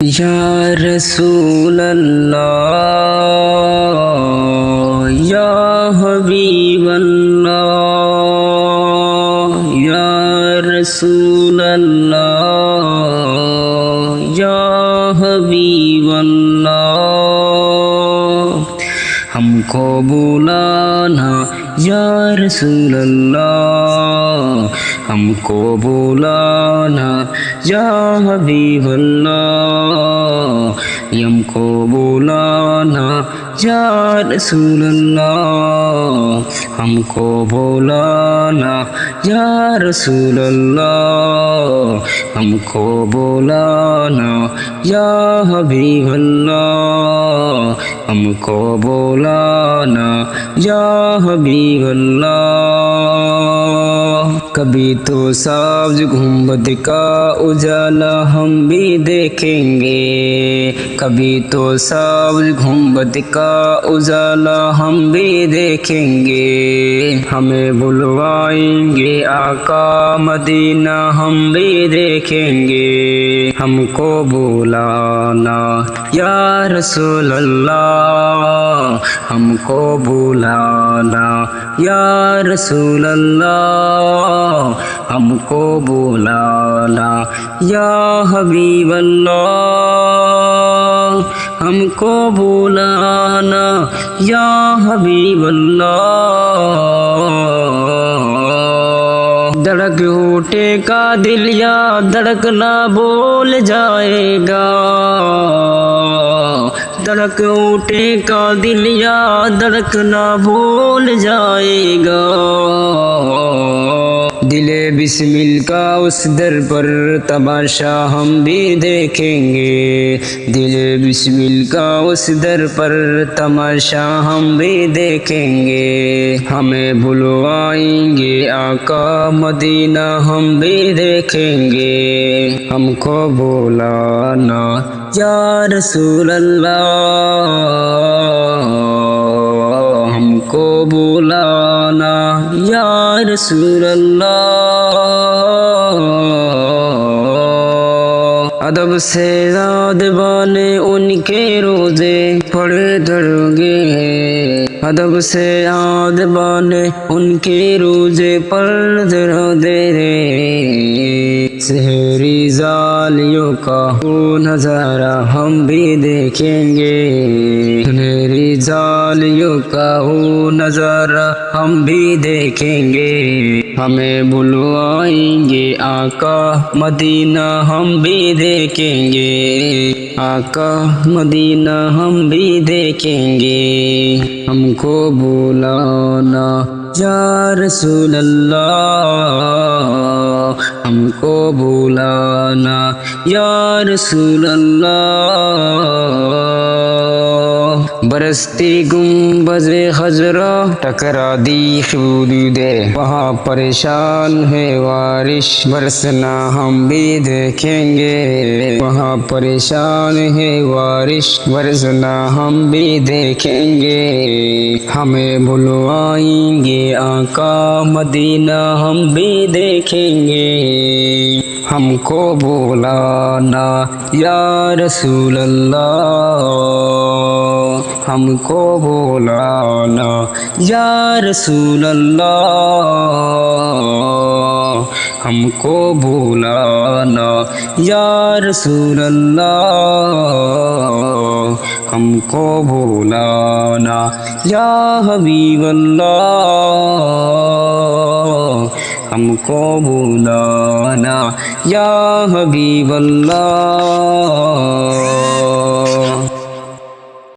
یا رسول اللہ یا حبیب اللہ یا رسول اللہ یا حبیب اللہ ہم کو بلانا یا رسول اللہ ہم کو بلانا یا حبیب اللہ ہم کو بلانا یا رسول اللہ ہم کو بلانا یا رسول اللہ ہم کو بلانا یا حبیب اللہ ہم کو بلانا یا حبیب اللہ کبھی تو سبز گنبد کا اجالا ہم بھی دیکھیں گے کبھی تو سبز گنبد کا اجالا ہم بھی دیکھیں گے ہمیں بلوائیں گے آقا مدینہ ہم بھی دیکھیں گے ہم کو بلانا یا رسول اللہ ہم کو بلانا یا رسول اللہ ہم کو بلانا یا حبیب اللہ ہم کو بلانا یا حبیب اللہ دھڑک اٹھے کا دل یا دھڑکنا بول جائے گا دھڑک اٹھے کا دل یا دھڑکنا بھول جائے گا دل بسمل کا اس در پر تماشا ہم بھی دیکھیں گے دل بسمل کا اس در پر تماشا ہم بھی دیکھیں گے ہمیں بلوائیں گے آقا مدینہ ہم بھی دیکھیں گے ہم کو بلانا یا رسول اللہ ہم کو بلانا یا رسول اللہ ادب سے یاد بانے ان کے روزے پڑے دھڑو گے ادب سے یاد بانے ان کے روزے پڑھ دھڑو دے سحری زالیوں کا وہ نظارہ ہم بھی دیکھیں گے سنہری زالیوں کا وہ نظارہ ہم بھی دیکھیں گے ہمیں بلوائیں گے آقا مدینہ ہم بھی دیکھیں گے آقا مدینہ ہم بھی دیکھیں گے ہم کو بلانا یا رسول اللہ ہم کو بلانا یا رسول اللہ برستی گنبد خضرا ٹکرا دی حدود وہاں پریشان ہے بارش برسنا ہم بھی دیکھیں گے وہاں پریشان ہے بارش برسنا ہم بھی دیکھیں گے ہمیں بلوائیں گے آقا مدینہ ہم بھی دیکھیں گے ہم کو بلانا یا رسول اللہ ہم کو بلانا یا رسول اللہ ہم کو بلانا یا رسول اللہ ہم کو بلانا یا حبیب اللہ ہم کو بلانا یا حبیب اللہ